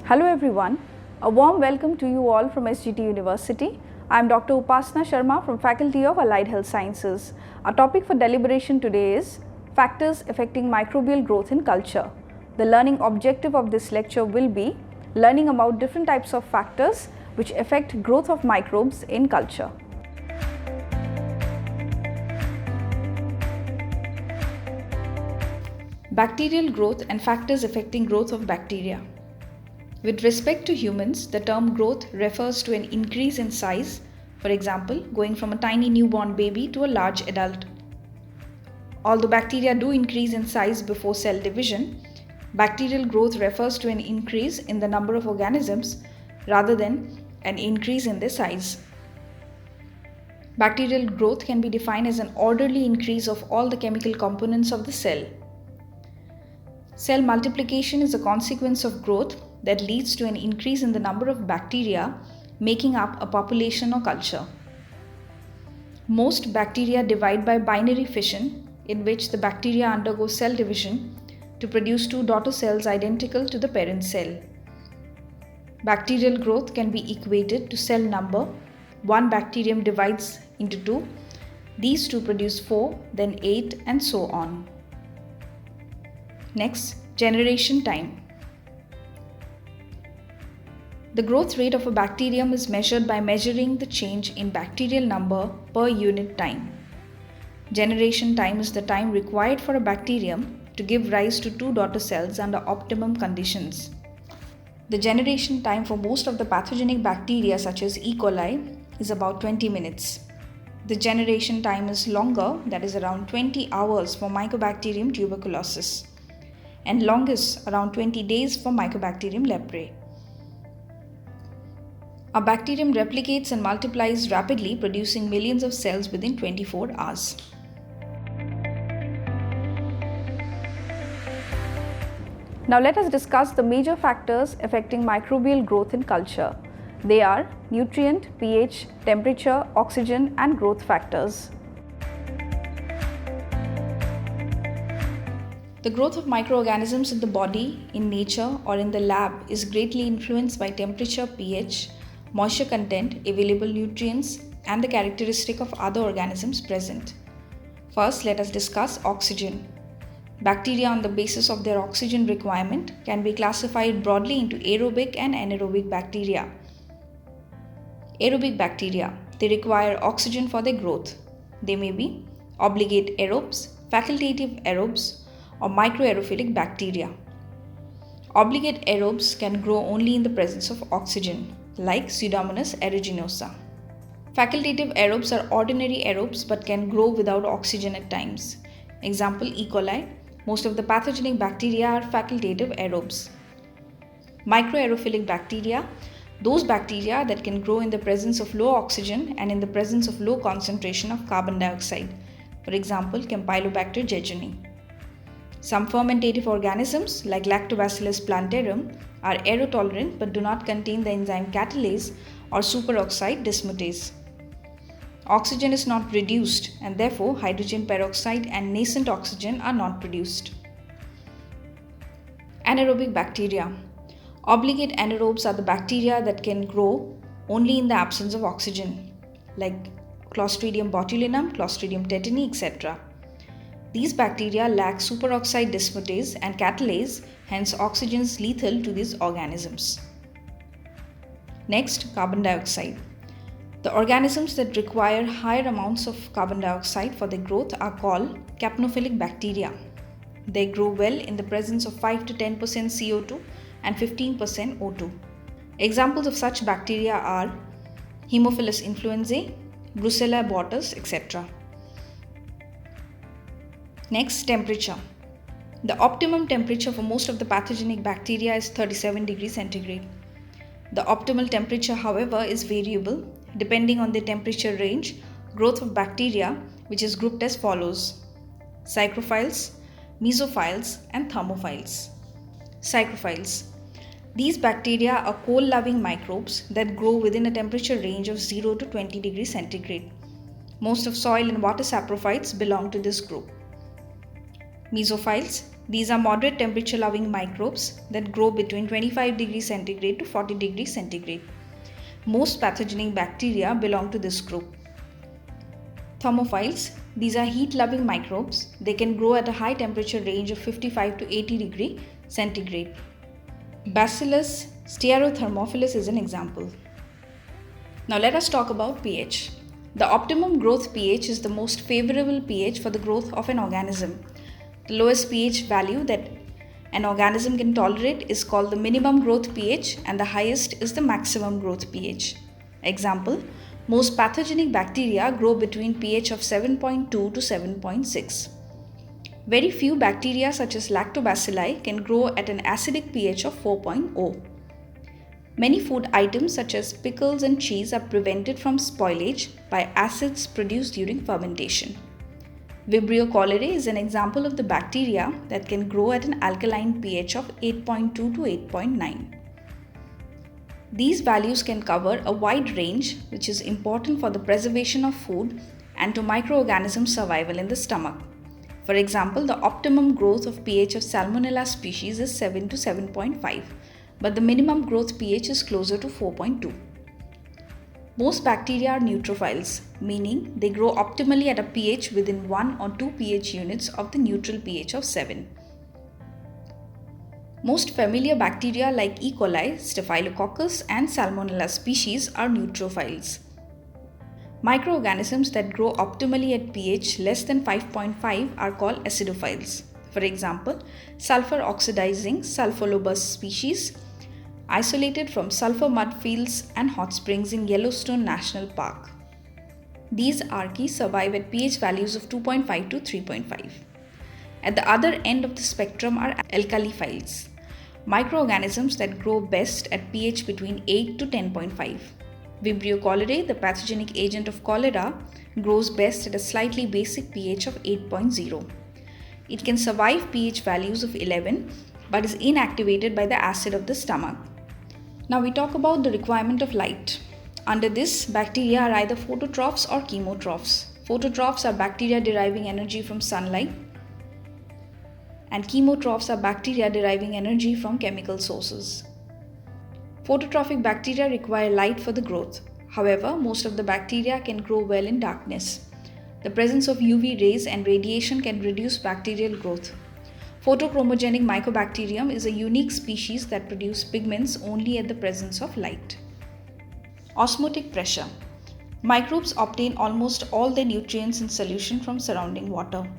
Hello everyone, a warm welcome to you all from SGT University. I am Dr. Upasana Sharma from Faculty of Allied Health Sciences. Our topic for deliberation today is Factors Affecting Microbial Growth in Culture. The learning objective of this lecture will be learning about different types of factors which affect growth of microbes in culture. Bacterial growth and factors affecting growth of bacteria. With respect to humans, the term growth refers to an increase in size, for example, going from a tiny newborn baby to a large adult. Although bacteria do increase in size before cell division, bacterial growth refers to an increase in the number of organisms rather than an increase in their size. Bacterial growth can be defined as an orderly increase of all the chemical components of the cell. Cell multiplication is a consequence of growth that leads to an increase in the number of bacteria making up a population or culture. Most bacteria divide by binary fission, in which the bacteria undergo cell division to produce two daughter cells identical to the parent cell. Bacterial growth can be equated to cell number. One bacterium divides into two, these two produce 4, then 8, and so on. Next, generation time. The growth rate of a bacterium is measured by measuring the change in bacterial number per unit time. Generation time is the time required for a bacterium to give rise to two daughter cells under optimum conditions. The generation time for most of the pathogenic bacteria such as E. coli is about 20 minutes. The generation time is longer, that is around 20 hours for Mycobacterium tuberculosis, and longest around 20 days for Mycobacterium leprae. A bacterium replicates and multiplies rapidly, producing millions of cells within 24 hours. Now let us discuss the major factors affecting microbial growth in culture. They are nutrient, pH, temperature, oxygen, and growth factors. The growth of microorganisms in the body, in nature, or in the lab is greatly influenced by temperature, pH, moisture content, available nutrients, and the characteristic of other organisms present. First, let us discuss oxygen. Bacteria, on the basis of their oxygen requirement, can be classified broadly into aerobic and anaerobic bacteria. Aerobic bacteria, they require oxygen for their growth. They may be obligate aerobes, facultative aerobes, or microaerophilic bacteria. Obligate aerobes can grow only in the presence of oxygen, like Pseudomonas aeruginosa. Facultative aerobes are ordinary aerobes but can grow without oxygen at times. Example, E. coli. Most of the pathogenic bacteria are facultative aerobes. Microaerophilic bacteria, those bacteria that can grow in the presence of low oxygen and in the presence of low concentration of carbon dioxide. For example, Campylobacter jejuni. Some fermentative organisms like Lactobacillus plantarum are aerotolerant but do not contain the enzyme catalase or superoxide dismutase. Oxygen is not reduced and therefore hydrogen peroxide and nascent oxygen are not produced. Anaerobic bacteria. Obligate anaerobes are the bacteria that can grow only in the absence of oxygen, like Clostridium botulinum, Clostridium tetani, etc. These bacteria lack superoxide dismutase and catalase, hence oxygen is lethal to these organisms. Next, carbon dioxide. The organisms that require higher amounts of carbon dioxide for their growth are called capnophilic bacteria. They grow well in the presence of 5 to 10% CO2 and 15% O2. Examples of such bacteria are Haemophilus influenzae, Brucella abortus, etc. Next, temperature. The optimum temperature for most of the pathogenic bacteria is 37 degrees centigrade. The optimal temperature, however, is variable depending on the temperature range, growth of bacteria, which is grouped as follows: psychrophiles, mesophiles, and thermophiles. Psychrophiles. These bacteria are coal-loving microbes that grow within a temperature range of 0 to 20 degrees centigrade. Most of soil and water saprophytes belong to this group. Mesophiles. These are moderate temperature loving microbes that grow between 25 degrees centigrade to 40 degrees centigrade. Most pathogenic bacteria belong to this group. Thermophiles. These are heat loving microbes. They can grow at a high temperature range of 55 to 80 degrees centigrade. Bacillus stearothermophilus is an example. Now let us talk about pH. The optimum growth pH is the most favorable pH for the growth of an organism. The lowest pH value that an organism can tolerate is called the minimum growth pH, and the highest is the maximum growth pH. Example, most pathogenic bacteria grow between pH of 7.2 to 7.6. Very few bacteria such as lactobacilli can grow at an acidic pH of 4.0. Many food items such as pickles and cheese are prevented from spoilage by acids produced during fermentation. Vibrio cholerae is an example of the bacteria that can grow at an alkaline pH of 8.2 to 8.9. These values can cover a wide range, which is important for the preservation of food and to microorganism survival in the stomach. For example, the optimum growth of pH of Salmonella species is 7 to 7.5, but the minimum growth pH is closer to 4.2. Most bacteria are neutrophiles, meaning they grow optimally at a pH within 1 or 2 pH units of the neutral pH of 7. Most familiar bacteria like E. coli, Staphylococcus, and Salmonella species are neutrophiles. Microorganisms that grow optimally at pH less than 5.5 are called acidophiles. For example, sulfur oxidizing Sulfolobus species, isolated from sulfur mud fields and hot springs in Yellowstone National Park. These archaea survive at pH values of 2.5 to 3.5. At the other end of the spectrum are alkaliphiles, microorganisms that grow best at pH between 8 to 10.5. Vibrio cholerae, the pathogenic agent of cholera, grows best at a slightly basic pH of 8.0. It can survive pH values of 11 but is inactivated by the acid of the stomach. Now we talk about the requirement of light. Under this, bacteria are either phototrophs or chemotrophs. Phototrophs are bacteria deriving energy from sunlight, and chemotrophs are bacteria deriving energy from chemical sources. Phototrophic bacteria require light for the growth. However, most of the bacteria can grow well in darkness. The presence of UV rays and radiation can reduce bacterial growth. Photochromogenic Mycobacterium is a unique species that produce pigments only at the presence of light. Osmotic pressure. Microbes obtain almost all their nutrients in solution from surrounding water.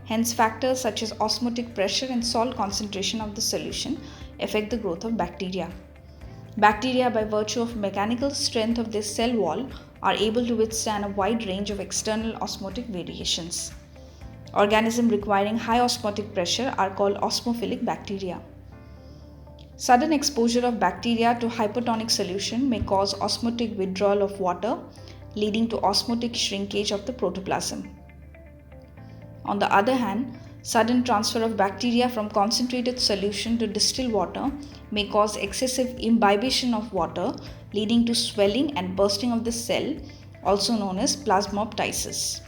Hence, factors such as osmotic pressure and salt concentration of the solution affect the growth of bacteria. Bacteria, by virtue of mechanical strength of their cell wall, are able to withstand a wide range of external osmotic variations. Organisms requiring high osmotic pressure are called osmophilic bacteria. Sudden exposure of bacteria to hypotonic solution may cause osmotic withdrawal of water, leading to osmotic shrinkage of the protoplasm. On the other hand, sudden transfer of bacteria from concentrated solution to distilled water may cause excessive imbibition of water, leading to swelling and bursting of the cell, also known as plasmoptosis.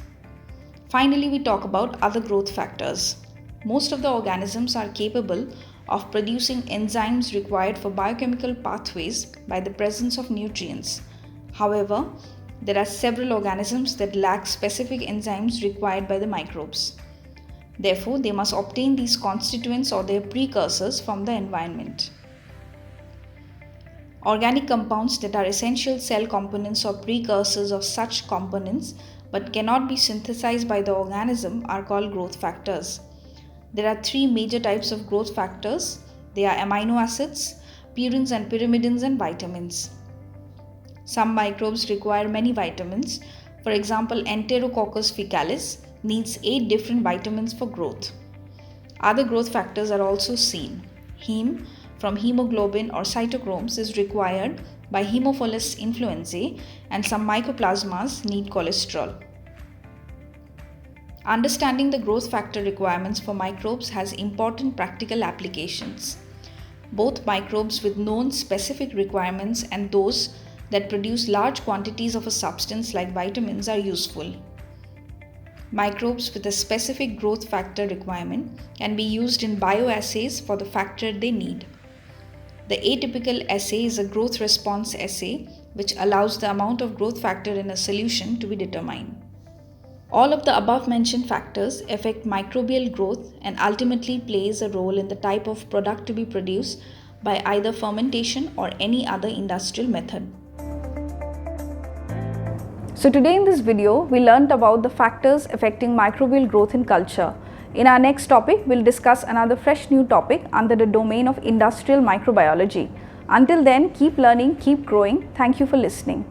Finally, we talk about other growth factors. Most of the organisms are capable of producing enzymes required for biochemical pathways by the presence of nutrients. However, there are several organisms that lack specific enzymes required by the microbes. Therefore, they must obtain these constituents or their precursors from the environment. Organic compounds that are essential cell components or precursors of such components but cannot be synthesized by the organism are called growth factors. There are three major types of growth factors. They are amino acids, purines and pyrimidines, and vitamins. Some microbes require many vitamins. For example, Enterococcus faecalis needs 8 different vitamins for growth. Other growth factors are also seen. Heme from hemoglobin or cytochromes is required by Haemophilus influenzae, and some mycoplasmas need cholesterol. Understanding the growth factor requirements for microbes has important practical applications. Both microbes with known specific requirements and those that produce large quantities of a substance like vitamins are useful. Microbes with a specific growth factor requirement can be used in bioassays for the factor they need. The atypical assay is a growth response assay which allows the amount of growth factor in a solution to be determined. All of the above mentioned factors affect microbial growth and ultimately plays a role in the type of product to be produced by either fermentation or any other industrial method. So today in this video, we learnt about the factors affecting microbial growth in culture. In our next topic, we'll discuss another fresh new topic under the domain of industrial microbiology. Until then, keep learning, keep growing. Thank you for listening.